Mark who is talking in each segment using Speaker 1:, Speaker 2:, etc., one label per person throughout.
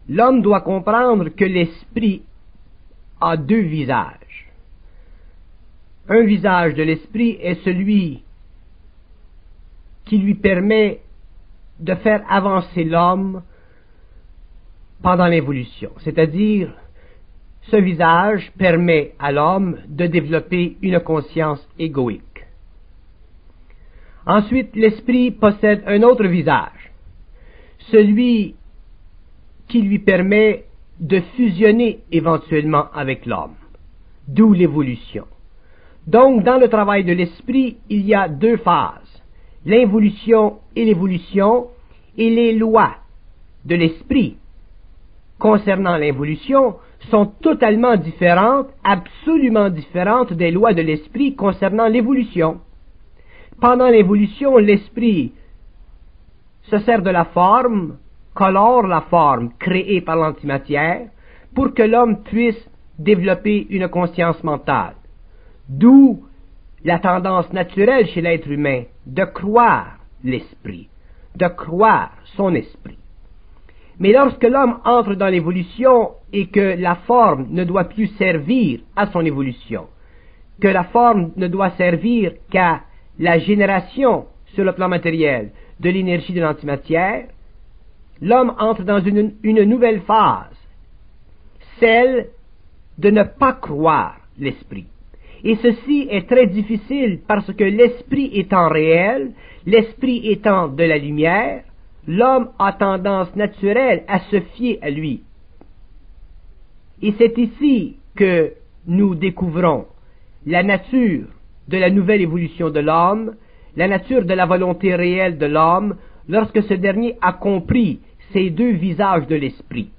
Speaker 1: l'homme doit comprendre que l'esprit a deux visages. Un visage de l'esprit est celui qui lui permet de faire avancer l'homme pendant l'évolution. C'est-à-dire, ce visage permet à l'homme de développer une conscience égoïque. Ensuite, l'esprit possède un autre visage, celui qui lui permet de fusionner éventuellement avec l'homme, d'où l'évolution. Donc, dans le travail de l'esprit, il y a deux phases, l'involution et l'évolution, et les lois de l'esprit concernant l'évolution sont totalement différentes, absolument différentes des lois de l'esprit concernant l'évolution. Pendant l'évolution, l'esprit se sert de la forme, colore la forme créée par l'antimatière pour que l'homme puisse développer une conscience mentale. D'où la tendance naturelle chez l'être humain de croire l'esprit, de croire son esprit. Mais lorsque l'homme entre dans l'évolution et que la forme ne doit plus servir à son évolution, que la forme ne doit servir qu'à la génération sur le plan matériel de l'énergie de l'antimatière, l'homme entre dans une nouvelle phase, celle de ne pas croire l'esprit. Et ceci est très difficile parce que l'esprit étant réel, l'esprit étant de la lumière, l'homme a tendance naturelle à se fier à lui. Et c'est ici que nous découvrons la nature de la nouvelle évolution de l'homme, la nature de la volonté réelle de l'homme, lorsque ce dernier a compris ces deux visages de l'esprit.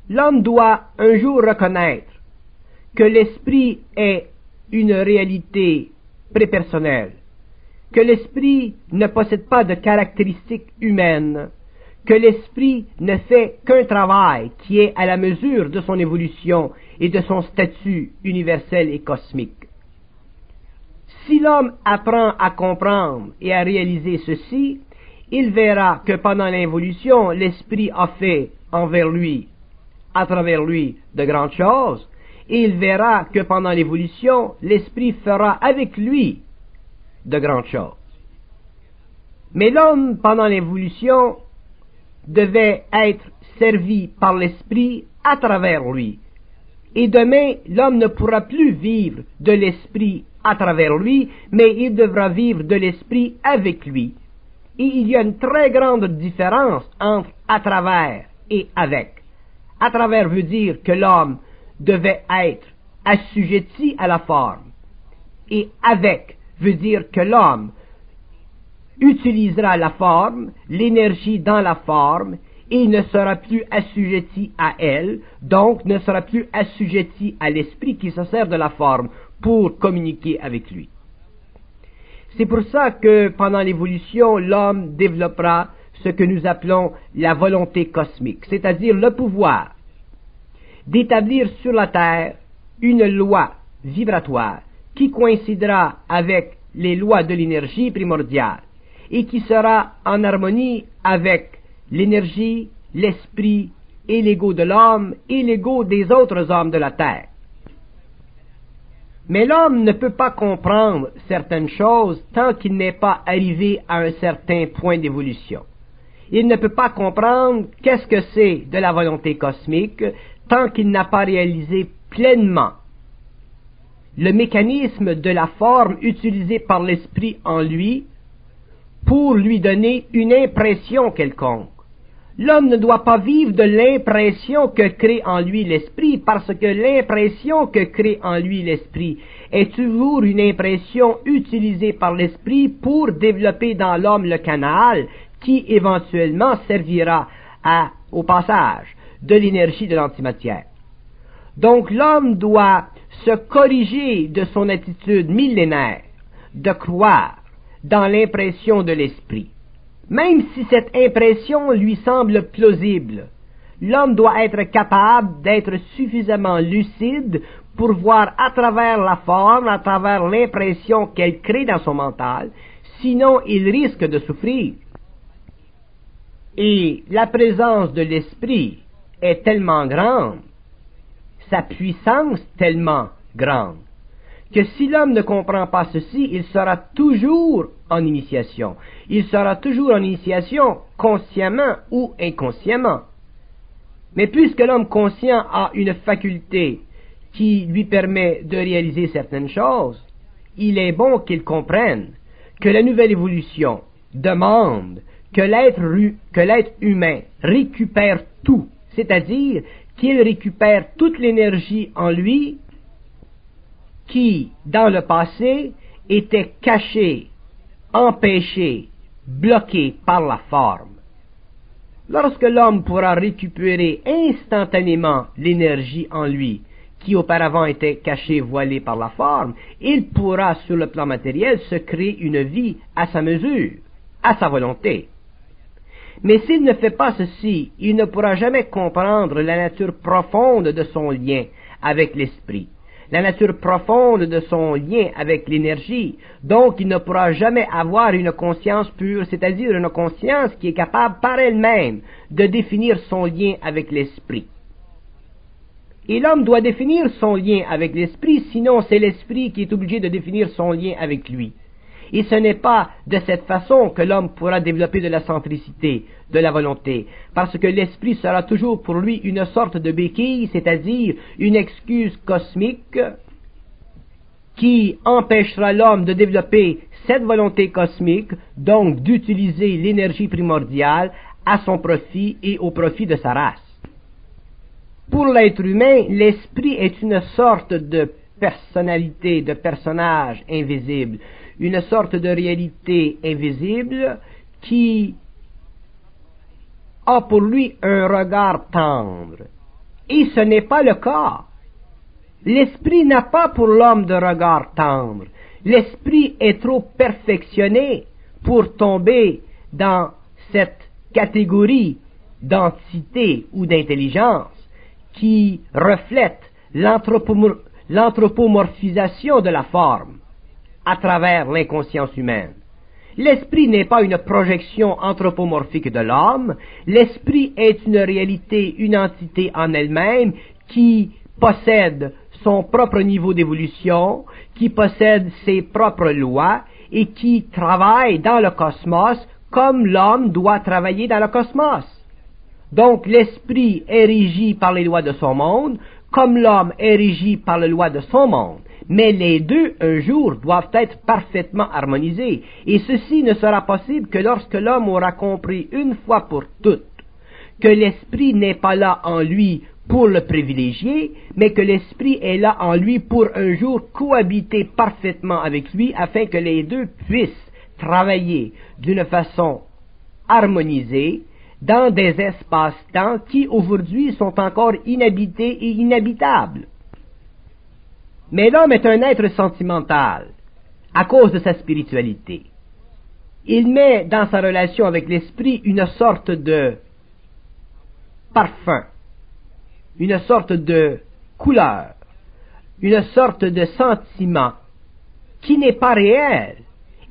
Speaker 1: L'homme doit un jour reconnaître que l'esprit est une réalité prépersonnelle, que l'esprit ne possède pas de caractéristiques humaines, que l'esprit ne fait qu'un travail qui est à la mesure de son évolution et de son statut universel et cosmique. Si l'homme apprend à comprendre et à réaliser ceci, il verra que pendant l'évolution, l'esprit a fait envers lui, à travers lui, de grandes choses, et il verra que pendant l'évolution, l'esprit fera avec lui de grandes choses. Mais l'homme, pendant l'évolution, devait être servi par l'esprit à travers lui. Et demain, l'homme ne pourra plus vivre de l'esprit à travers lui, mais il devra vivre de l'esprit avec lui. Et il y a une très grande différence entre à travers et avec. À travers veut dire que l'homme devait être assujetti à la forme. Et avec veut dire que l'homme utilisera la forme, l'énergie dans la forme, et ne sera plus assujetti à elle, donc ne sera plus assujetti à l'esprit qui se sert de la forme pour communiquer avec lui. C'est pour ça que pendant l'évolution, l'homme développera ce que nous appelons la volonté cosmique, c'est-à-dire le pouvoir d'établir sur la Terre une loi vibratoire qui coïncidera avec les lois de l'énergie primordiale et qui sera en harmonie avec l'énergie, l'esprit et l'ego de l'homme et l'ego des autres hommes de la Terre. Mais l'homme ne peut pas comprendre certaines choses tant qu'il n'est pas arrivé à un certain point d'évolution. Il ne peut pas comprendre qu'est-ce que c'est de la volonté cosmique tant qu'il n'a pas réalisé pleinement le mécanisme de la forme utilisée par l'esprit en lui pour lui donner une impression quelconque. L'homme ne doit pas vivre de l'impression que crée en lui l'esprit, parce que l'impression que crée en lui l'esprit est toujours une impression utilisée par l'esprit pour développer dans l'homme le canal qui éventuellement servira au passage de l'énergie de l'antimatière. Donc l'homme doit se corriger de son attitude millénaire de croire dans l'impression de l'esprit. Même si cette impression lui semble plausible, l'homme doit être capable d'être suffisamment lucide pour voir à travers la forme, à travers l'impression qu'elle crée dans son mental, sinon il risque de souffrir. Et la présence de l'esprit est tellement grande, sa puissance tellement grande, que si l'homme ne comprend pas ceci, il sera toujours en initiation. Il sera toujours en initiation, consciemment ou inconsciemment. Mais puisque l'homme conscient a une faculté qui lui permet de réaliser certaines choses, il est bon qu'il comprenne que la nouvelle évolution demande que l'être humain récupère tout, c'est-à-dire qu'il récupère toute l'énergie en lui qui, dans le passé, était cachée, empêchée, bloquée par la forme. Lorsque l'homme pourra récupérer instantanément l'énergie en lui, qui auparavant était cachée, voilée par la forme, il pourra, sur le plan matériel, se créer une vie à sa mesure, à sa volonté. Mais s'il ne fait pas ceci, il ne pourra jamais comprendre la nature profonde de son lien avec l'esprit, la nature profonde de son lien avec l'énergie. Donc il ne pourra jamais avoir une conscience pure, c'est-à-dire une conscience qui est capable par elle-même de définir son lien avec l'esprit. Et l'homme doit définir son lien avec l'esprit, sinon c'est l'esprit qui est obligé de définir son lien avec lui. Et ce n'est pas de cette façon que l'homme pourra développer de la centricité, de la volonté, parce que l'esprit sera toujours pour lui une sorte de béquille, c'est-à-dire une excuse cosmique qui empêchera l'homme de développer cette volonté cosmique, donc d'utiliser l'énergie primordiale à son profit et au profit de sa race. Pour l'être humain, l'esprit est une sorte de personnalité, de personnage invisible, une sorte de réalité invisible qui a pour lui un regard tendre. Et ce n'est pas le cas. L'esprit n'a pas pour l'homme de regard tendre. L'esprit est trop perfectionné pour tomber dans cette catégorie d'entité ou d'intelligence qui reflète l'anthropomorphisation de la forme à travers l'inconscience humaine. L'esprit n'est pas une projection anthropomorphique de l'homme, l'esprit est une réalité, une entité en elle-même qui possède son propre niveau d'évolution, qui possède ses propres lois et qui travaille dans le cosmos comme l'homme doit travailler dans le cosmos. Donc l'esprit est régi par les lois de son monde, comme l'homme est régi par les lois de son monde. Mais les deux, un jour, doivent être parfaitement harmonisés. Et ceci ne sera possible que lorsque l'homme aura compris une fois pour toutes que l'esprit n'est pas là en lui pour le privilégier, mais que l'esprit est là en lui pour un jour cohabiter parfaitement avec lui afin que les deux puissent travailler d'une façon harmonisée dans des espaces-temps qui aujourd'hui sont encore inhabités et inhabitables. Mais l'homme est un être sentimental à cause de sa spiritualité. Il met dans sa relation avec l'esprit une sorte de parfum, une sorte de couleur, une sorte de sentiment qui n'est pas réel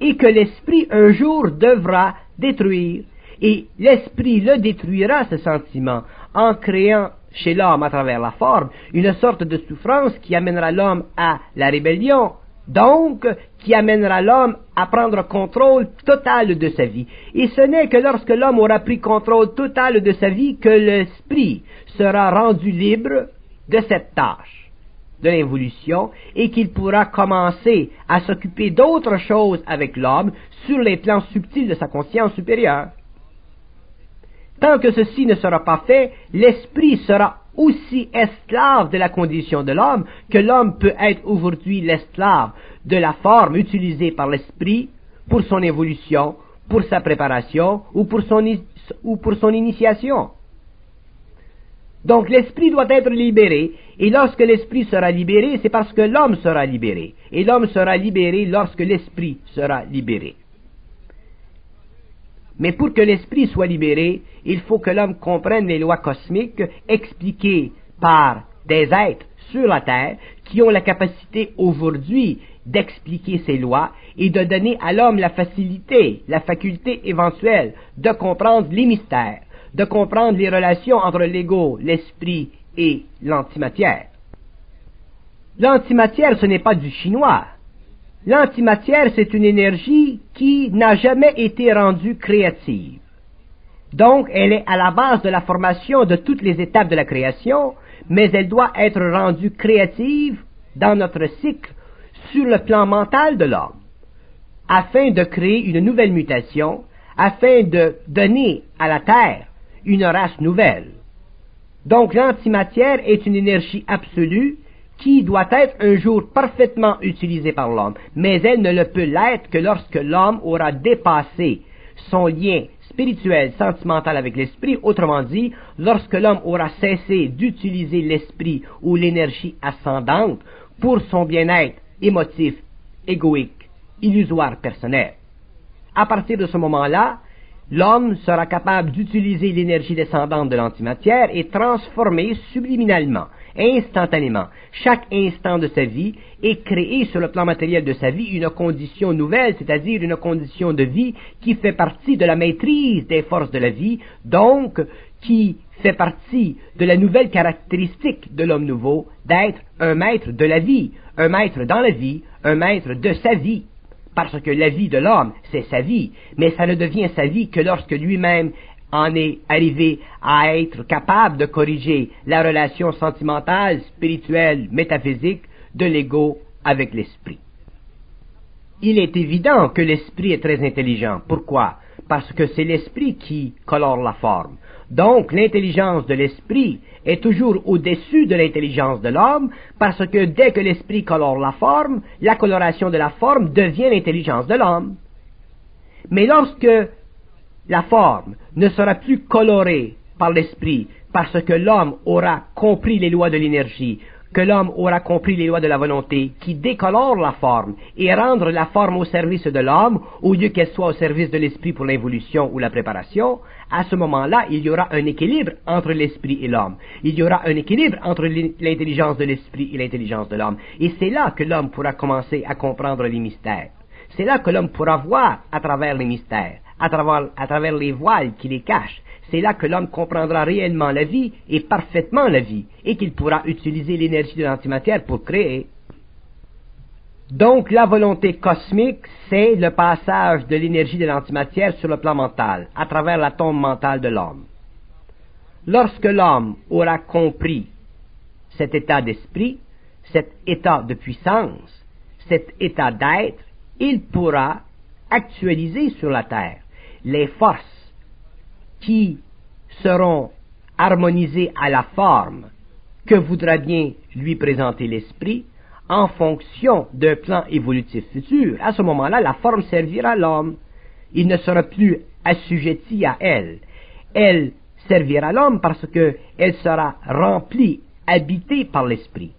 Speaker 1: et que l'esprit un jour devra détruire. Et l'esprit le détruira, ce sentiment, en créant chez l'homme à travers la forme une sorte de souffrance qui amènera l'homme à la rébellion, donc qui amènera l'homme à prendre contrôle total de sa vie. Et ce n'est que lorsque l'homme aura pris contrôle total de sa vie que l'esprit sera rendu libre de cette tâche de l'évolution et qu'il pourra commencer à s'occuper d'autres choses avec l'homme sur les plans subtils de sa conscience supérieure. Tant que ceci ne sera pas fait, l'esprit sera aussi esclave de la condition de l'homme que l'homme peut être aujourd'hui l'esclave de la forme utilisée par l'esprit pour son évolution, pour sa préparation ou pour son initiation. Donc l'esprit doit être libéré, et lorsque l'esprit sera libéré, c'est parce que l'homme sera libéré, et l'homme sera libéré lorsque l'esprit sera libéré. Mais pour que l'esprit soit libéré, il faut que l'homme comprenne les lois cosmiques expliquées par des êtres sur la Terre qui ont la capacité aujourd'hui d'expliquer ces lois et de donner à l'homme la facilité, la faculté éventuelle de comprendre les mystères, de comprendre les relations entre l'ego, l'esprit et l'antimatière. L'antimatière, ce n'est pas du chinois. L'antimatière, c'est une énergie qui n'a jamais été rendue créative. Donc, elle est à la base de la formation de toutes les étapes de la création, mais elle doit être rendue créative dans notre cycle sur le plan mental de l'homme, afin de créer une nouvelle mutation, afin de donner à la Terre une race nouvelle. Donc, l'antimatière est une énergie absolue qui doit être un jour parfaitement utilisée par l'homme, mais elle ne le peut l'être que lorsque l'homme aura dépassé son lien spirituel, sentimental avec l'esprit, autrement dit, lorsque l'homme aura cessé d'utiliser l'esprit ou l'énergie ascendante pour son bien-être émotif, égoïque, illusoire, personnel. À partir de ce moment-là, l'homme sera capable d'utiliser l'énergie descendante de l'antimatière et transformer subliminalement, instantanément, chaque instant de sa vie et créer sur le plan matériel de sa vie une condition nouvelle, c'est-à-dire une condition de vie qui fait partie de la maîtrise des forces de la vie, donc qui fait partie de la nouvelle caractéristique de l'homme nouveau d'être un maître de la vie, un maître dans la vie, un maître de sa vie. Parce que la vie de l'homme, c'est sa vie, mais ça ne devient sa vie que lorsque lui-même en est arrivé à être capable de corriger la relation sentimentale, spirituelle, métaphysique de l'ego avec l'esprit. Il est évident que l'esprit est très intelligent. Pourquoi? Parce que c'est l'esprit qui colore la forme. Donc, l'intelligence de l'esprit est toujours au-dessus de l'intelligence de l'homme, parce que dès que l'esprit colore la forme, la coloration de la forme devient l'intelligence de l'homme. Mais lorsque la forme ne sera plus colorée par l'esprit, parce que l'homme aura compris les lois de l'énergie, que l'homme aura compris les lois de la volonté, qui décolore la forme et rendre la forme au service de l'homme, au lieu qu'elle soit au service de l'esprit pour l'évolution ou la préparation, à ce moment-là, il y aura un équilibre entre l'esprit et l'homme. Il y aura un équilibre entre l'intelligence de l'esprit et l'intelligence de l'homme. Et c'est là que l'homme pourra commencer à comprendre les mystères. C'est là que l'homme pourra voir à travers les mystères, à travers les voiles qui les cachent. C'est là que l'homme comprendra réellement la vie et parfaitement la vie, et qu'il pourra utiliser l'énergie de l'antimatière pour créer. Donc la volonté cosmique, c'est le passage de l'énergie de l'antimatière sur le plan mental, à travers la tombe mentale de l'homme. Lorsque l'homme aura compris cet état d'esprit, cet état de puissance, cet état d'être, il pourra actualiser sur la terre les forces qui seront harmonisées à la forme que voudra bien lui présenter l'esprit en fonction d'un plan évolutif futur. À ce moment-là, la forme servira l'homme. Il ne sera plus assujetti à elle. Elle servira l'homme parce qu'elle sera remplie, habitée par l'esprit.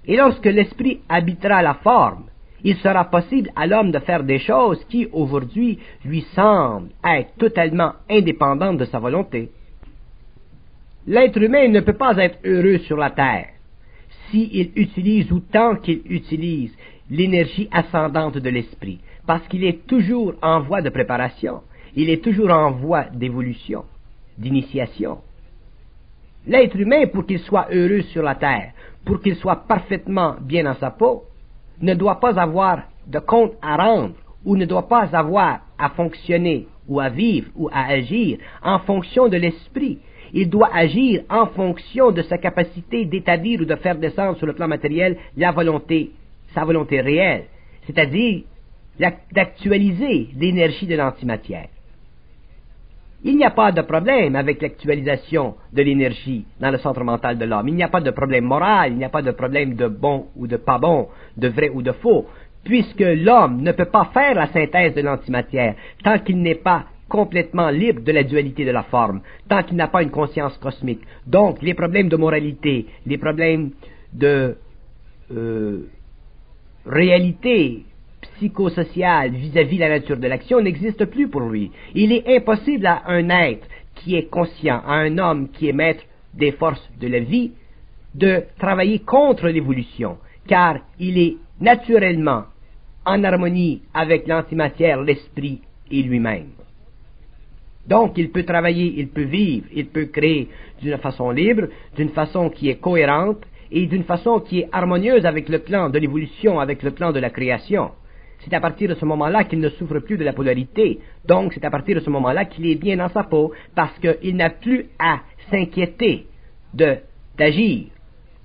Speaker 1: Et lorsque l'esprit habitera la forme, il sera possible à l'homme de faire des choses qui, aujourd'hui, lui semblent être totalement indépendantes de sa volonté. L'être humain ne peut pas être heureux sur la terre s'il utilise ou tant qu'il utilise l'énergie ascendante de l'esprit, parce qu'il est toujours en voie de préparation, il est toujours en voie d'évolution, d'initiation. L'être humain, pour qu'il soit heureux sur la terre, pour qu'il soit parfaitement bien dans sa peau, ne doit pas avoir de compte à rendre, ou ne doit pas avoir à fonctionner, ou à vivre, ou à agir en fonction de l'esprit. Il doit agir en fonction de sa capacité d'établir ou de faire descendre sur le plan matériel la volonté, sa volonté réelle, c'est-à-dire d'actualiser l'énergie de l'antimatière. Il n'y a pas de problème avec l'actualisation de l'énergie dans le centre mental de l'homme. Il n'y a pas de problème moral, il n'y a pas de problème de bon ou de pas bon, de vrai ou de faux, puisque l'homme ne peut pas faire la synthèse de l'antimatière tant qu'il n'est pas complètement libre de la dualité de la forme, tant qu'il n'a pas une conscience cosmique. Donc, les problèmes de moralité, les problèmes de réalité psychosociale vis-à-vis de la nature de l'action n'existent plus pour lui. Il est impossible à un être qui est conscient, à un homme qui est maître des forces de la vie, de travailler contre l'évolution, car il est naturellement en harmonie avec l'antimatière, l'esprit et lui-même. Donc, il peut travailler, il peut vivre, il peut créer d'une façon libre, d'une façon qui est cohérente et d'une façon qui est harmonieuse avec le plan de l'évolution, avec le plan de la création. C'est à partir de ce moment-là qu'il ne souffre plus de la polarité. Donc, c'est à partir de ce moment-là qu'il est bien dans sa peau, parce qu'il n'a plus à s'inquiéter d'agir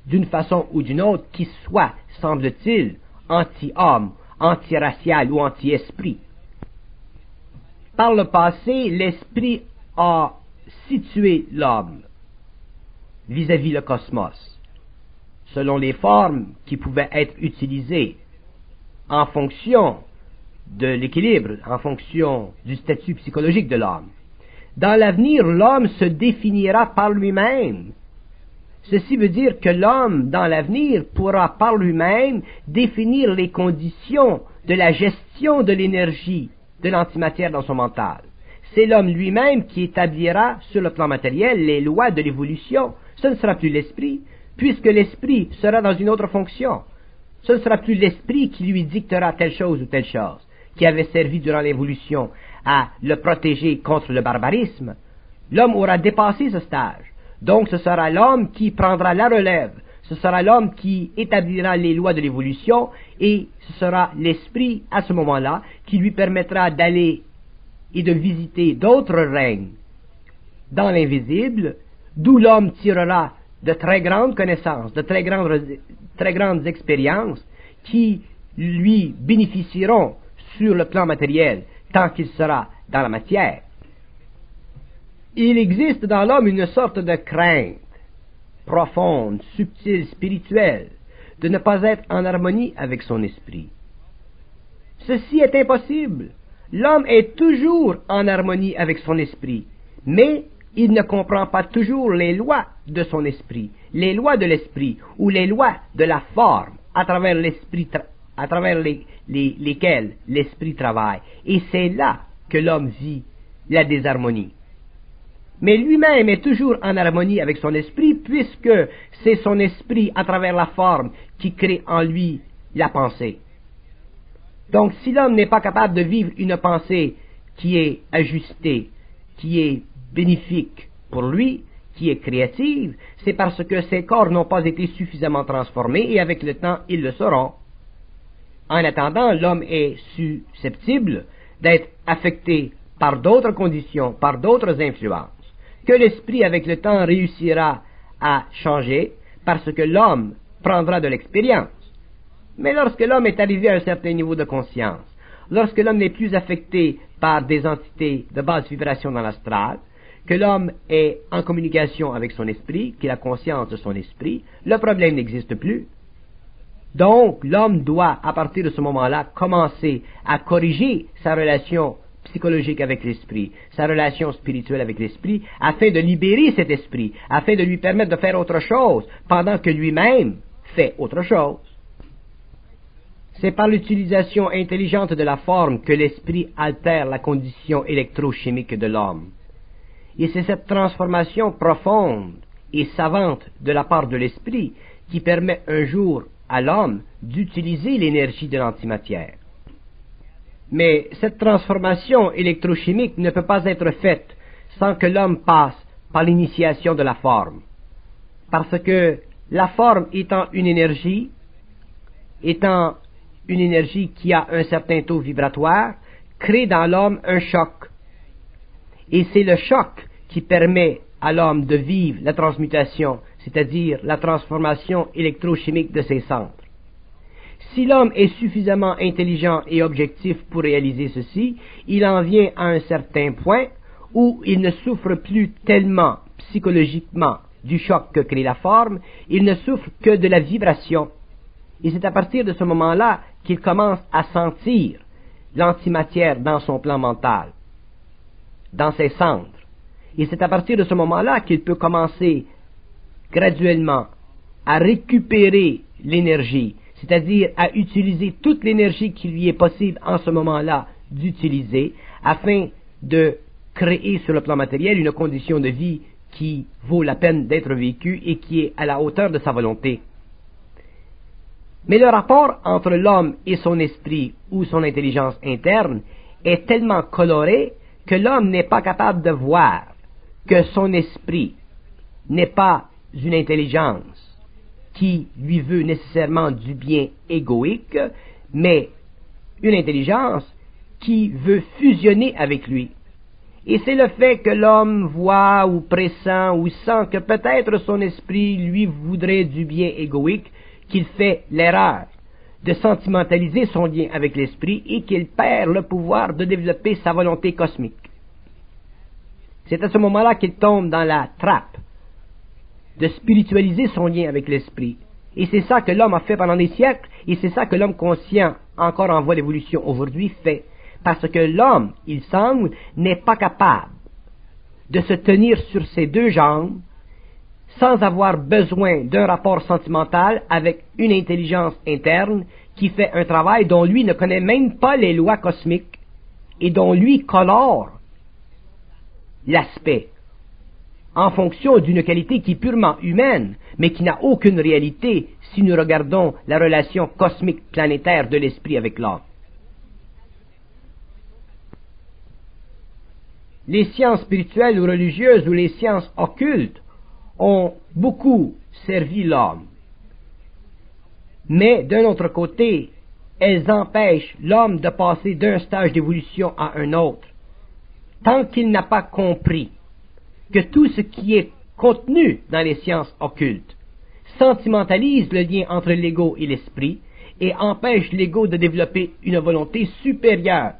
Speaker 1: d'une façon ou d'une autre qui soit, semble-t-il, anti-homme, anti-racial ou anti-esprit. Par le passé, l'esprit a situé l'homme vis-à-vis le cosmos, selon les formes qui pouvaient être utilisées en fonction de l'équilibre, en fonction du statut psychologique de l'homme. Dans l'avenir, l'homme se définira par lui-même. Ceci veut dire que l'homme, dans l'avenir, pourra par lui-même définir les conditions de la gestion de l'énergie de l'antimatière dans son mental. C'est l'homme lui-même qui établira sur le plan matériel les lois de l'évolution. Ce ne sera plus l'esprit, puisque l'esprit sera dans une autre fonction. Ce ne sera plus l'esprit qui lui dictera telle chose ou telle chose, qui avait servi durant l'évolution à le protéger contre le barbarisme. L'homme aura dépassé ce stage. Donc ce sera l'homme qui prendra la relève. Ce sera l'homme qui établira les lois de l'évolution et ce sera l'esprit à ce moment-là qui lui permettra d'aller et de visiter d'autres règnes dans l'invisible, d'où l'homme tirera de très grandes connaissances, de très grandes expériences qui lui bénéficieront sur le plan matériel tant qu'il sera dans la matière. Il existe dans l'homme une sorte de crainte profonde, subtile, spirituelle, de ne pas être en harmonie avec son esprit. Ceci est impossible. L'homme est toujours en harmonie avec son esprit, mais il ne comprend pas toujours les lois de son esprit, les lois de l'esprit ou les lois de la forme à travers l'esprit, à travers lesquelles l'esprit travaille. Et c'est là que l'homme vit la désharmonie. Mais lui-même est toujours en harmonie avec son esprit, puisque c'est son esprit à travers la forme qui crée en lui la pensée. Donc si l'homme n'est pas capable de vivre une pensée qui est ajustée, qui est bénéfique pour lui, qui est créative, c'est parce que ses corps n'ont pas été suffisamment transformés et avec le temps ils le seront. En attendant, l'homme est susceptible d'être affecté par d'autres conditions, par d'autres influences, que l'esprit avec le temps réussira à changer parce que l'homme prendra de l'expérience. Mais lorsque l'homme est arrivé à un certain niveau de conscience, lorsque l'homme n'est plus affecté par des entités de basse vibration dans l'astral, que l'homme est en communication avec son esprit, qu'il a conscience de son esprit, le problème n'existe plus. Donc, l'homme doit, à partir de ce moment-là, commencer à corriger sa relation psychologique avec l'esprit, sa relation spirituelle avec l'esprit, afin de libérer cet esprit, afin de lui permettre de faire autre chose, pendant que lui-même fait autre chose. C'est par l'utilisation intelligente de la forme que l'esprit altère la condition électrochimique de l'homme. Et c'est cette transformation profonde et savante de la part de l'esprit qui permet un jour à l'homme d'utiliser l'énergie de l'antimatière. Mais cette transformation électrochimique ne peut pas être faite sans que l'homme passe par l'initiation de la forme. Parce que la forme étant une énergie qui a un certain taux vibratoire, crée dans l'homme un choc. Et c'est le choc qui permet à l'homme de vivre la transmutation, c'est-à-dire la transformation électrochimique de ses centres. Si l'homme est suffisamment intelligent et objectif pour réaliser ceci, il en vient à un certain point où il ne souffre plus tellement psychologiquement du choc que crée la forme, il ne souffre que de la vibration. Et c'est à partir de ce moment-là qu'il commence à sentir l'antimatière dans son plan mental, dans ses centres. Et c'est à partir de ce moment-là qu'il peut commencer graduellement à récupérer l'énergie, c'est-à-dire à utiliser toute l'énergie qui lui est possible en ce moment-là d'utiliser, afin de créer sur le plan matériel une condition de vie qui vaut la peine d'être vécu et qui est à la hauteur de sa volonté. Mais le rapport entre l'homme et son esprit ou son intelligence interne est tellement coloré que l'homme n'est pas capable de voir que son esprit n'est pas une intelligence qui lui veut nécessairement du bien égoïque, mais une intelligence qui veut fusionner avec lui. Et c'est le fait que l'homme voit ou pressent ou sent que peut-être son esprit lui voudrait du bien égoïque qu'il fait l'erreur de sentimentaliser son lien avec l'esprit et qu'il perd le pouvoir de développer sa volonté cosmique. C'est à ce moment-là qu'il tombe dans la trappe de spiritualiser son lien avec l'esprit. Et c'est ça que l'homme a fait pendant des siècles, et c'est ça que l'homme conscient, encore en voie d'évolution aujourd'hui, fait. Parce que l'homme, il semble, n'est pas capable de se tenir sur ses deux jambes sans avoir besoin d'un rapport sentimental avec une intelligence interne qui fait un travail dont lui ne connaît même pas les lois cosmiques et dont lui colore l'aspect en fonction d'une qualité qui est purement humaine, mais qui n'a aucune réalité si nous regardons la relation cosmique planétaire de l'esprit avec l'homme. Les sciences spirituelles ou religieuses ou les sciences occultes ont beaucoup servi l'homme. Mais d'un autre côté, elles empêchent l'homme de passer d'un stage d'évolution à un autre, tant qu'il n'a pas compris que tout ce qui est contenu dans les sciences occultes sentimentalise le lien entre l'ego et l'esprit et empêche l'ego de développer une volonté supérieure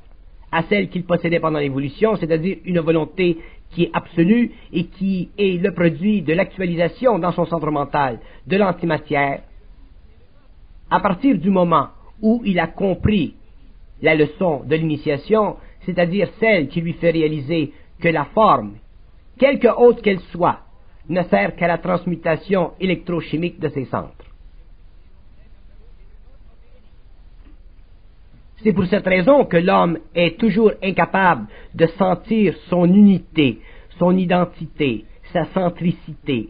Speaker 1: à celle qu'il possédait pendant l'évolution, c'est-à-dire une volonté qui est absolue et qui est le produit de l'actualisation dans son centre mental de l'antimatière. À partir du moment où il a compris la leçon de l'initiation, c'est-à-dire celle qui lui fait réaliser que la forme, quelque autre qu'elle soit, ne sert qu'à la transmutation électrochimique de ses centres. C'est pour cette raison que l'homme est toujours incapable de sentir son unité, son identité, sa centricité.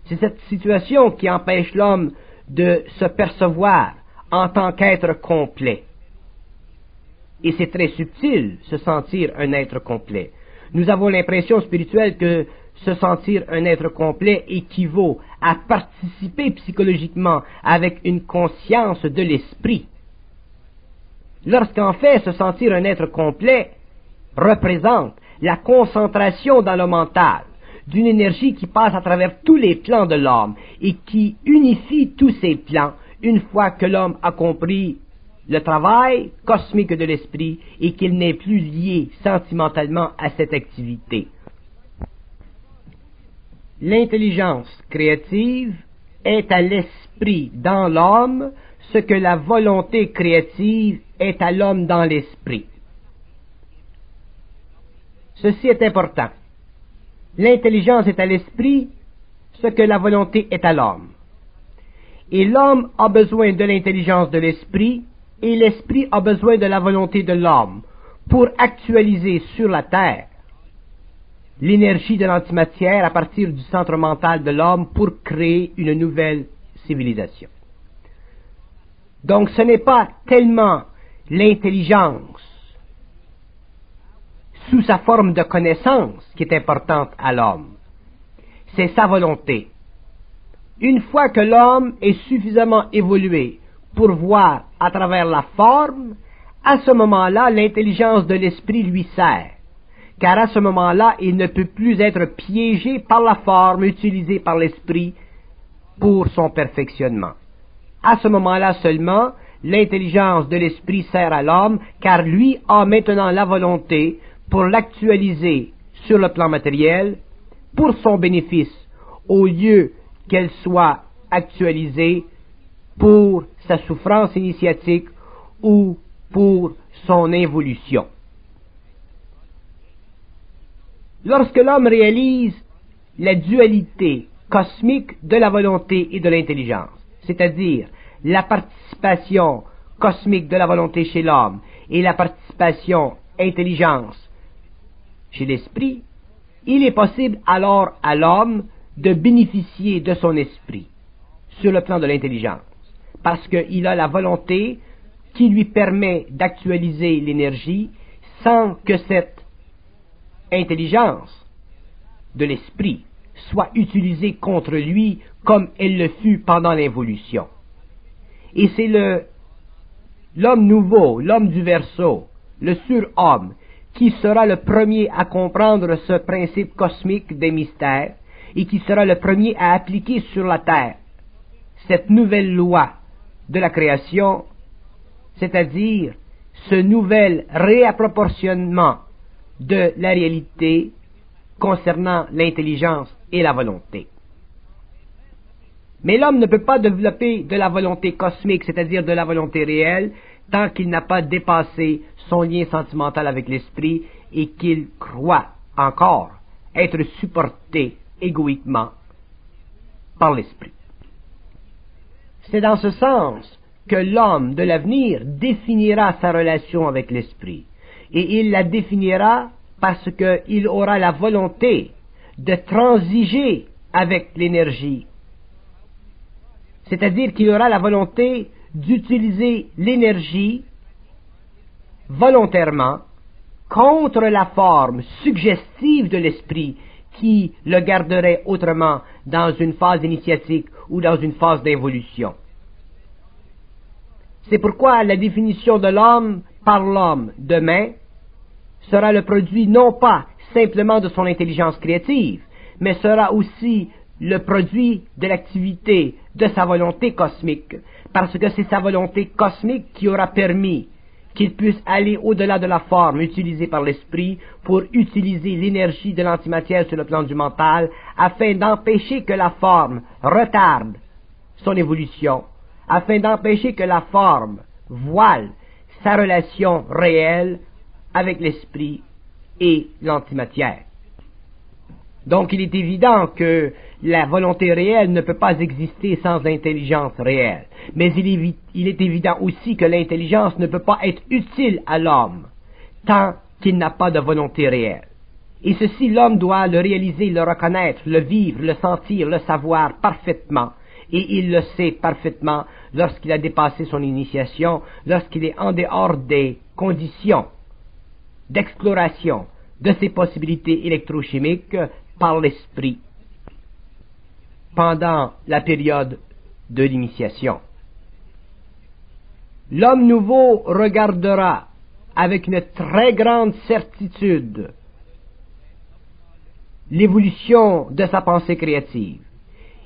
Speaker 1: C'est cette situation qui empêche l'homme de se percevoir en tant qu'être complet. Et c'est très subtil, se sentir un être complet. Nous avons l'impression spirituelle que se sentir un être complet équivaut à participer psychologiquement avec une conscience de l'esprit. Lorsqu'en fait, se sentir un être complet représente la concentration dans le mental d'une énergie qui passe à travers tous les plans de l'homme et qui unifie tous ces plans une fois que l'homme a compris le travail cosmique de l'esprit et qu'il n'est plus lié sentimentalement à cette activité. L'intelligence créative est à l'esprit dans l'homme ce que la volonté créative est à l'homme dans l'esprit. Ceci est important. L'intelligence est à l'esprit ce que la volonté est à l'homme. Et l'homme a besoin de l'intelligence de l'esprit et l'esprit a besoin de la volonté de l'homme pour actualiser sur la terre l'énergie de l'antimatière à partir du centre mental de l'homme pour créer une nouvelle civilisation. Donc ce n'est pas tellement l'intelligence sous sa forme de connaissance qui est importante à l'homme, c'est sa volonté. Une fois que l'homme est suffisamment évolué pour voir à travers la forme, à ce moment-là, l'intelligence de l'esprit lui sert. Car à ce moment-là, il ne peut plus être piégé par la forme utilisée par l'esprit pour son perfectionnement. À ce moment-là seulement, l'intelligence de l'esprit sert à l'homme, car lui a maintenant la volonté pour l'actualiser sur le plan matériel, pour son bénéfice, au lieu qu'elle soit actualisée pour sa souffrance initiatique ou pour son évolution. Lorsque l'homme réalise la dualité cosmique de la volonté et de l'intelligence, c'est-à-dire la participation cosmique de la volonté chez l'homme et la participation intelligence chez l'esprit, il est possible alors à l'homme de bénéficier de son esprit sur le plan de l'intelligence, parce qu'il a la volonté qui lui permet d'actualiser l'énergie sans que cette intelligence de l'esprit soit utilisée contre lui comme elle le fut pendant l'involution. Et c'est l'homme nouveau, l'homme du Verseau, le surhomme, qui sera le premier à comprendre ce principe cosmique des mystères et qui sera le premier à appliquer sur la terre cette nouvelle loi de la création, c'est-à-dire ce nouvel réapproportionnement de la réalité concernant l'intelligence et la volonté. Mais l'homme ne peut pas développer de la volonté cosmique, c'est-à-dire de la volonté réelle, tant qu'il n'a pas dépassé son lien sentimental avec l'esprit et qu'il croit encore être supporté égoïquement par l'esprit. C'est dans ce sens que l'homme de l'avenir définira sa relation avec l'esprit, et il la définira parce qu'il aura la volonté de transiger avec l'énergie, c'est-à-dire qu'il aura la volonté d'utiliser l'énergie volontairement contre la forme suggestive de l'esprit qui le garderait autrement dans une phase initiatique ou dans une phase d'involution. C'est pourquoi la définition de l'homme par l'homme demain sera le produit non pas simplement de son intelligence créative, mais sera aussi le produit de l'activité de sa volonté cosmique, parce que c'est sa volonté cosmique qui aura permis qu'il puisse aller au-delà de la forme utilisée par l'esprit pour utiliser l'énergie de l'antimatière sur le plan du mental afin d'empêcher que la forme retarde son évolution, afin d'empêcher que la forme voile sa relation réelle avec l'esprit et l'antimatière. Donc il est évident que la volonté réelle ne peut pas exister sans intelligence réelle. Mais il est évident aussi que l'intelligence ne peut pas être utile à l'homme tant qu'il n'a pas de volonté réelle. Et ceci, l'homme doit le réaliser, le reconnaître, le vivre, le sentir, le savoir parfaitement. Et il le sait parfaitement lorsqu'il a dépassé son initiation, lorsqu'il est en dehors des conditions d'exploration de ses possibilités électrochimiques par l'esprit pendant la période de l'initiation. L'homme nouveau regardera avec une très grande certitude l'évolution de sa pensée créative.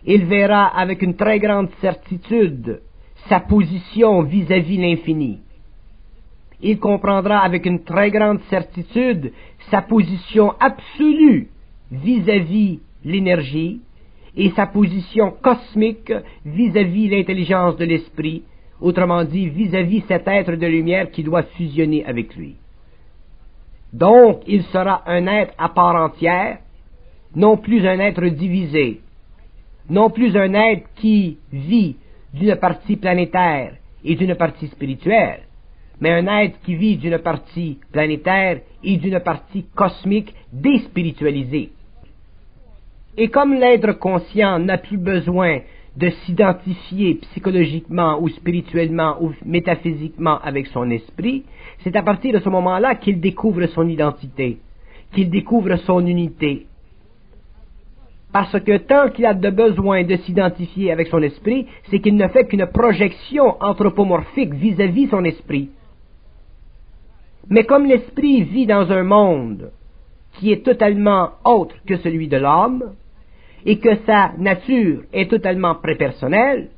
Speaker 1: Il verra avec une très grande certitude sa position vis-à-vis l'infini. Il comprendra avec une très grande certitude sa position absolue vis-à-vis l'énergie et sa position cosmique vis-à-vis l'intelligence de l'esprit, autrement dit vis-à-vis cet être de lumière qui doit fusionner avec lui. Donc, il sera un être à part entière, non plus un être divisé, non plus un être qui vit d'une partie planétaire et d'une partie spirituelle, mais un être qui vit d'une partie planétaire et d'une partie cosmique déspiritualisée. Et comme l'être conscient n'a plus besoin de s'identifier psychologiquement ou spirituellement ou métaphysiquement avec son esprit, c'est à partir de ce moment-là qu'il découvre son identité, qu'il découvre son unité. Parce que tant qu'il a de besoin de s'identifier avec son esprit, c'est qu'il ne fait qu'une projection anthropomorphique vis-à-vis son esprit. Mais comme l'esprit vit dans un monde qui est totalement autre que celui de l'homme, et que sa nature est totalement prépersonnelle,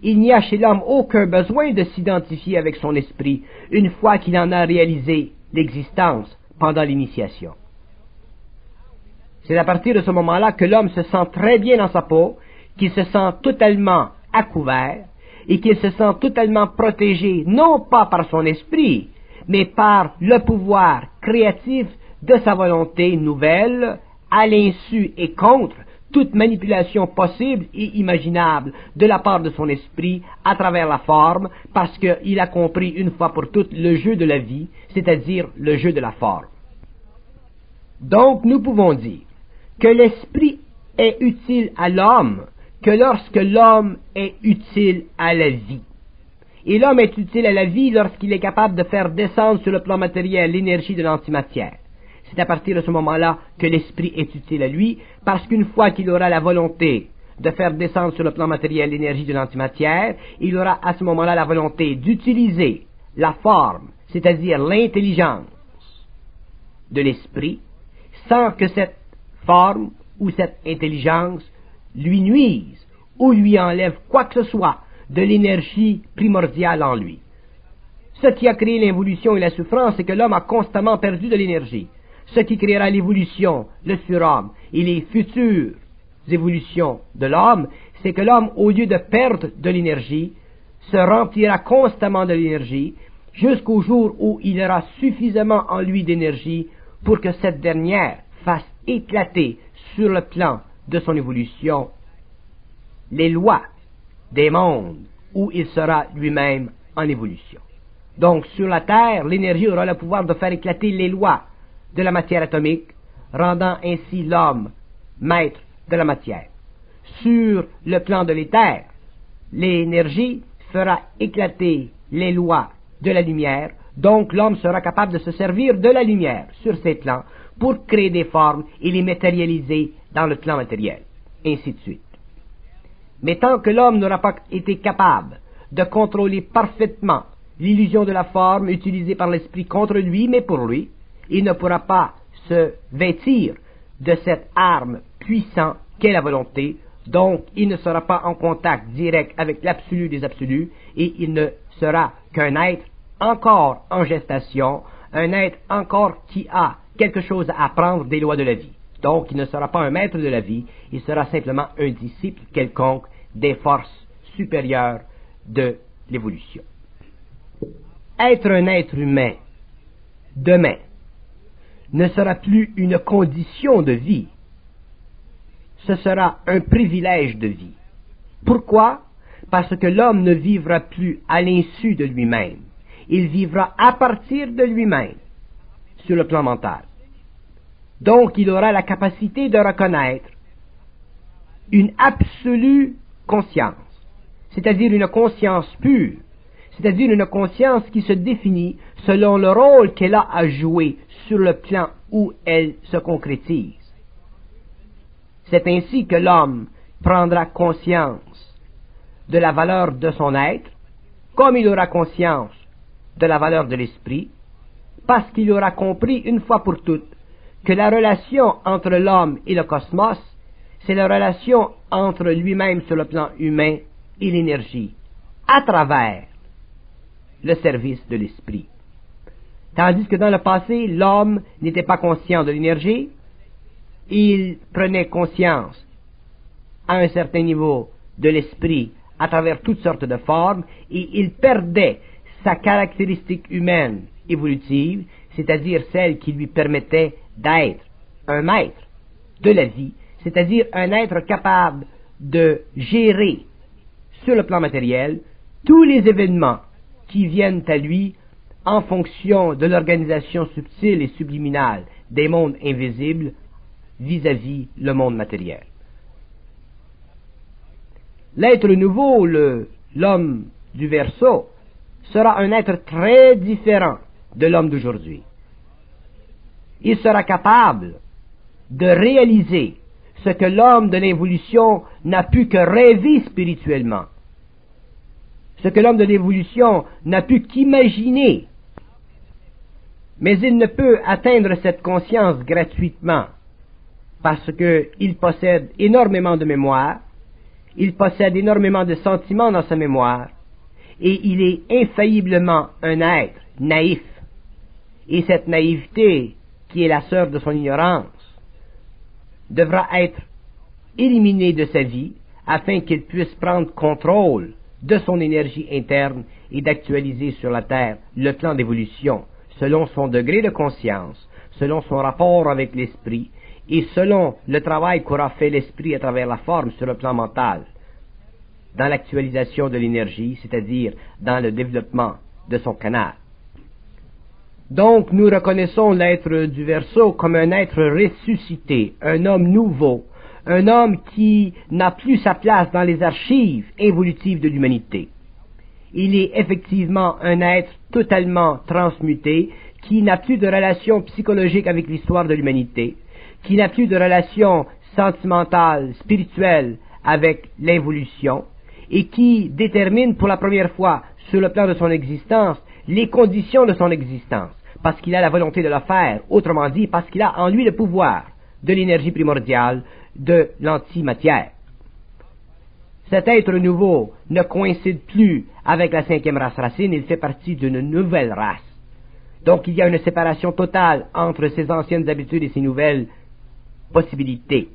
Speaker 1: il n'y a chez l'homme aucun besoin de s'identifier avec son esprit une fois qu'il en a réalisé l'existence pendant l'initiation. C'est à partir de ce moment-là que l'homme se sent très bien dans sa peau, qu'il se sent totalement à couvert et qu'il se sent totalement protégé, non pas par son esprit, mais par le pouvoir créatif de sa volonté nouvelle, à l'insu et contre toute manipulation possible et imaginable de la part de son esprit à travers la forme, parce qu'il a compris une fois pour toutes le jeu de la vie, c'est-à-dire le jeu de la forme. Donc nous pouvons dire que l'esprit est utile à l'homme que lorsque l'homme est utile à la vie. Et l'homme est utile à la vie lorsqu'il est capable de faire descendre sur le plan matériel l'énergie de l'antimatière. C'est à partir de ce moment-là que l'esprit est utile à lui, parce qu'une fois qu'il aura la volonté de faire descendre sur le plan matériel l'énergie de l'antimatière, il aura à ce moment-là la volonté d'utiliser la forme, c'est-à-dire l'intelligence de l'esprit, sans que cette forme ou cette intelligence lui nuise ou lui enlève quoi que ce soit de l'énergie primordiale en lui. Ce qui a créé l'involution et la souffrance, c'est que l'homme a constamment perdu de l'énergie. Ce qui créera l'évolution, le surhomme et les futures évolutions de l'homme, c'est que l'homme, au lieu de perdre de l'énergie, se remplira constamment de l'énergie jusqu'au jour où il aura suffisamment en lui d'énergie pour que cette dernière fasse éclater sur le plan de son évolution les lois des mondes où il sera lui-même en évolution. Donc sur la Terre, l'énergie aura le pouvoir de faire éclater les lois de la matière atomique, rendant ainsi l'homme maître de la matière. Sur le plan de l'éther, l'énergie fera éclater les lois de la lumière, donc l'homme sera capable de se servir de la lumière sur ces plans pour créer des formes et les matérialiser dans le plan matériel, ainsi de suite. Mais tant que l'homme n'aura pas été capable de contrôler parfaitement l'illusion de la forme utilisée par l'esprit contre lui, mais pour lui, il ne pourra pas se vêtir de cette arme puissante qu'est la volonté, donc il ne sera pas en contact direct avec l'absolu des absolus, et il ne sera qu'un être encore en gestation, un être encore qui a quelque chose à apprendre des lois de la vie. Donc il ne sera pas un maître de la vie, il sera simplement un disciple quelconque des forces supérieures de l'évolution. Être un être humain, demain, ne sera plus une condition de vie, ce sera un privilège de vie. Pourquoi? Parce que l'homme ne vivra plus à l'insu de lui-même, il vivra à partir de lui-même, sur le plan mental. Donc il aura la capacité de reconnaître une absolue conscience, c'est-à-dire une conscience pure, c'est-à-dire une conscience qui se définit selon le rôle qu'elle a à jouer sur le plan où elle se concrétise. C'est ainsi que l'homme prendra conscience de la valeur de son être, comme il aura conscience de la valeur de l'esprit, parce qu'il aura compris une fois pour toutes que la relation entre l'homme et le cosmos, c'est la relation entre lui-même sur le plan humain et l'énergie, à travers le service de l'esprit. Tandis que dans le passé, l'homme n'était pas conscient de l'énergie, il prenait conscience à un certain niveau de l'esprit à travers toutes sortes de formes, et il perdait sa caractéristique humaine évolutive, c'est-à-dire celle qui lui permettait d'être un maître de la vie, c'est-à-dire un être capable de gérer sur le plan matériel tous les événements qui viennent à lui en fonction de l'organisation subtile et subliminale des mondes invisibles vis-à-vis le monde matériel. L'être nouveau, l'homme du Verseau, sera un être très différent de l'homme d'aujourd'hui. Il sera capable de réaliser ce que l'homme de l'évolution n'a pu que rêver spirituellement, ce que l'homme de l'évolution n'a pu qu'imaginer. Mais il ne peut atteindre cette conscience gratuitement, parce qu'il possède énormément de mémoire, il possède énormément de sentiments dans sa mémoire, et il est infailliblement un être naïf. Et cette naïveté, qui est la sœur de son ignorance, devra être éliminée de sa vie afin qu'il puisse prendre contrôle de son énergie interne et d'actualiser sur la Terre le plan d'évolution selon son degré de conscience, selon son rapport avec l'esprit et selon le travail qu'aura fait l'esprit à travers la forme sur le plan mental, dans l'actualisation de l'énergie, c'est-à-dire dans le développement de son canal. Donc nous reconnaissons l'être du Verseau comme un être ressuscité, un homme nouveau, un homme qui n'a plus sa place dans les archives évolutives de l'humanité. Il est effectivement un être totalement transmuté, qui n'a plus de relation psychologique avec l'histoire de l'humanité, qui n'a plus de relation sentimentale, spirituelle avec l'évolution, et qui détermine pour la première fois sur le plan de son existence les conditions de son existence, parce qu'il a la volonté de le faire, autrement dit, parce qu'il a en lui le pouvoir de l'énergie primordiale de l'antimatière. Cet être nouveau ne coïncide plus avec la cinquième race racine, il fait partie d'une nouvelle race. Donc il y a une séparation totale entre ses anciennes habitudes et ses nouvelles possibilités.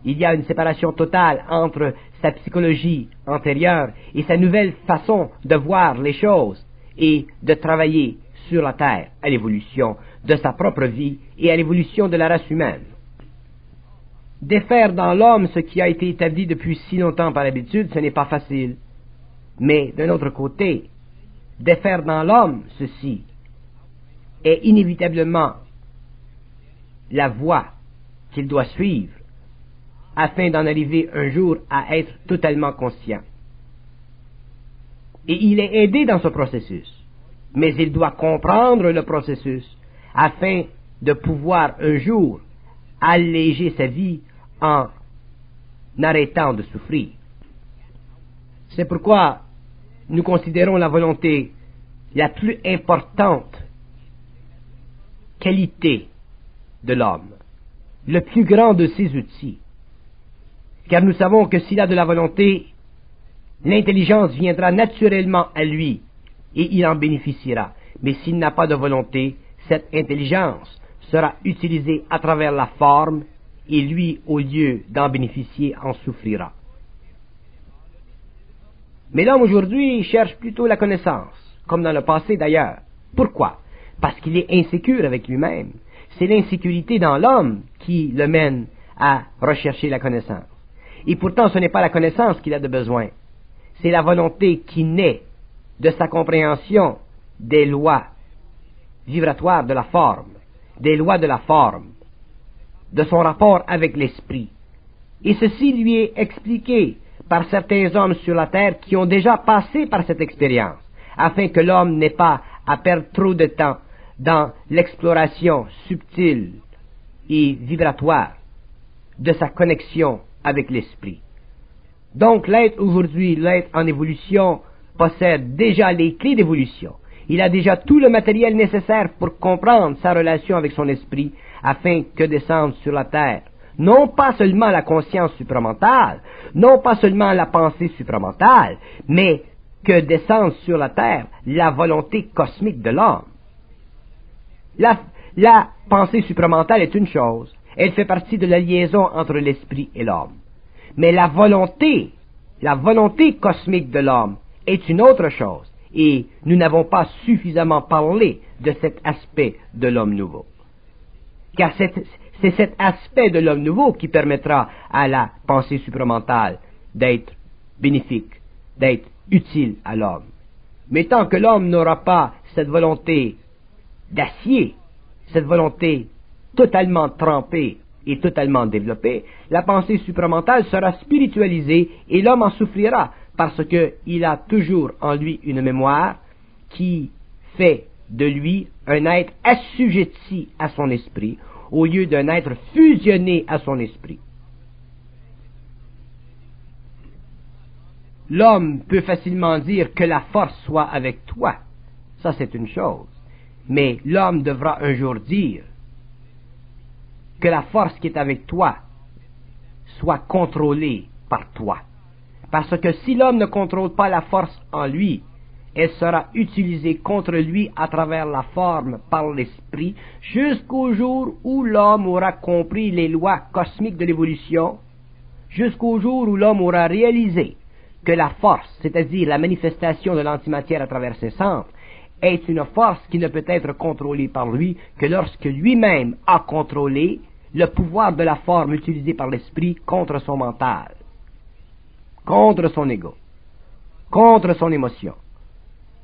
Speaker 1: Il y a une séparation totale entre sa psychologie antérieure et sa nouvelle façon de voir les choses et de travailler sur la Terre à l'évolution de sa propre vie et à l'évolution de la race humaine. Défaire dans l'homme ce qui a été établi depuis si longtemps par l'habitude, ce n'est pas facile. Mais d'un autre côté, défaire dans l'homme ceci est inévitablement la voie qu'il doit suivre afin d'en arriver un jour à être totalement conscient. Et il est aidé dans ce processus, mais il doit comprendre le processus afin de pouvoir un jour alléger sa vie en arrêtant de souffrir. C'est pourquoi nous considérons la volonté la plus importante qualité de l'homme, le plus grand de ses outils. Car nous savons que s'il a de la volonté, l'intelligence viendra naturellement à lui et il en bénéficiera. Mais s'il n'a pas de volonté, cette intelligence sera utilisée à travers la forme et lui, au lieu d'en bénéficier, en souffrira. Mais l'homme aujourd'hui cherche plutôt la connaissance, comme dans le passé d'ailleurs. Pourquoi? Parce qu'il est insécure avec lui-même. C'est l'insécurité dans l'homme qui le mène à rechercher la connaissance. Et pourtant, ce n'est pas la connaissance qu'il a de besoin. C'est la volonté qui naît de sa compréhension des lois vibratoires de la forme, des lois de la forme, de son rapport avec l'esprit. Et ceci lui est expliqué par certains hommes sur la terre qui ont déjà passé par cette expérience, afin que l'homme n'ait pas à perdre trop de temps dans l'exploration subtile et vibratoire de sa connexion avec l'esprit. Donc l'être aujourd'hui, l'être en évolution, possède déjà les clés d'évolution. Il a déjà tout le matériel nécessaire pour comprendre sa relation avec son esprit, afin que descende sur la terre, non pas seulement la conscience supramentale, non pas seulement la pensée supramentale, mais que descende sur la terre la volonté cosmique de l'homme. La pensée supramentale est une chose, elle fait partie de la liaison entre l'esprit et l'homme. Mais la volonté cosmique de l'homme est une autre chose, et nous n'avons pas suffisamment parlé de cet aspect de l'homme nouveau. Car c'est cet aspect de l'homme nouveau qui permettra à la pensée supramentale d'être bénéfique, d'être utile à l'homme. Mais tant que l'homme n'aura pas cette volonté d'acier, cette volonté totalement trempée et totalement développée, la pensée supramentale sera spiritualisée et l'homme en souffrira parce qu'il a toujours en lui une mémoire qui fait de lui un être assujetti à son esprit au lieu d'un être fusionné à son esprit. L'homme peut facilement dire que la force soit avec toi. Ça, c'est une chose. Mais l'homme devra un jour dire que la force qui est avec toi soit contrôlée par toi. Parce que si l'homme ne contrôle pas la force en lui, elle sera utilisée contre lui à travers la forme par l'esprit jusqu'au jour où l'homme aura compris les lois cosmiques de l'évolution, jusqu'au jour où l'homme aura réalisé que la force, c'est-à-dire la manifestation de l'antimatière à travers ses centres, est une force qui ne peut être contrôlée par lui que lorsque lui-même a contrôlé le pouvoir de la forme utilisée par l'esprit contre son mental, contre son ego, contre son émotion,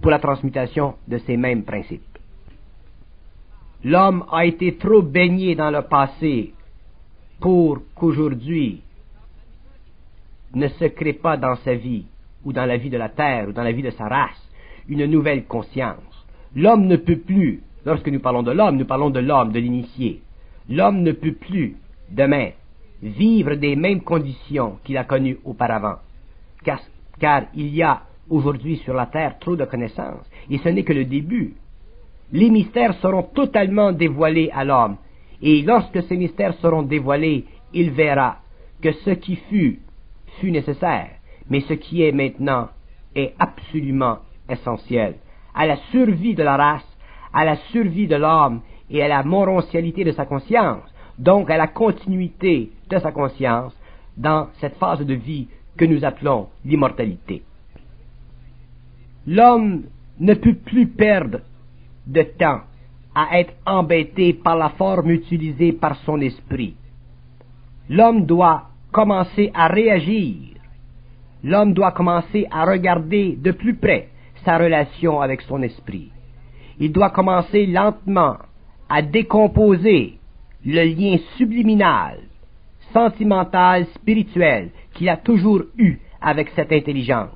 Speaker 1: pour la transmutation de ces mêmes principes. L'homme a été trop baigné dans le passé pour qu'aujourd'hui ne se crée pas dans sa vie, ou dans la vie de la terre, ou dans la vie de sa race, une nouvelle conscience. L'homme ne peut plus, lorsque nous parlons de l'homme, nous parlons de l'homme, de l'initié. L'homme ne peut plus, demain, vivre des mêmes conditions qu'il a connues auparavant, car il y a aujourd'hui sur la terre trop de connaissances, et ce n'est que le début. Les mystères seront totalement dévoilés à l'homme, et lorsque ces mystères seront dévoilés, il verra que ce qui fut nécessaire, mais ce qui est maintenant est absolument essentiel à la survie de la race, à la survie de l'homme et à la morontialité de sa conscience, donc à la continuité de sa conscience dans cette phase de vie que nous appelons l'immortalité. L'homme ne peut plus perdre de temps à être embêté par la forme utilisée par son esprit. L'homme doit commencer à réagir. L'homme doit commencer à regarder de plus près sa relation avec son esprit. Il doit commencer lentement à décomposer le lien subliminal, sentimental, spirituel qu'il a toujours eu avec cette intelligence.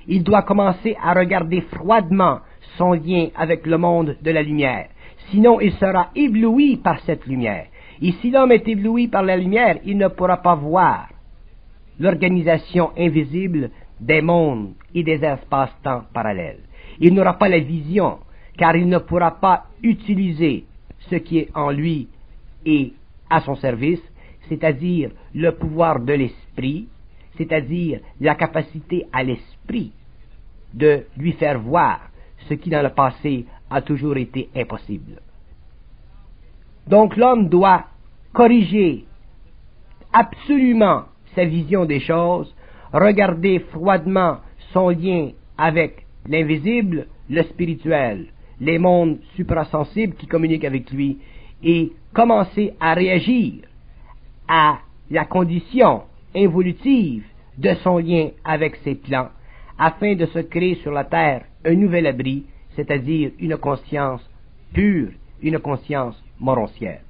Speaker 1: Il doit commencer à regarder froidement son lien avec le monde de la lumière. Sinon, il sera ébloui par cette lumière. Et si l'homme est ébloui par la lumière, il ne pourra pas voir l'organisation invisible des mondes et des espaces-temps parallèles. Il n'aura pas la vision, car il ne pourra pas utiliser ce qui est en lui et à son service, c'est-à-dire le pouvoir de l'esprit, c'est-à-dire la capacité à l'esprit de lui faire voir ce qui dans le passé a toujours été impossible. Donc l'homme doit corriger absolument sa vision des choses, regarder froidement son lien avec l'invisible, le spirituel, les mondes suprasensibles qui communiquent avec lui, et commencer à réagir à la condition involutive de son lien avec ses plans, afin de se créer sur la terre un nouvel abri, c'est-à-dire une conscience pure, une conscience moroncière.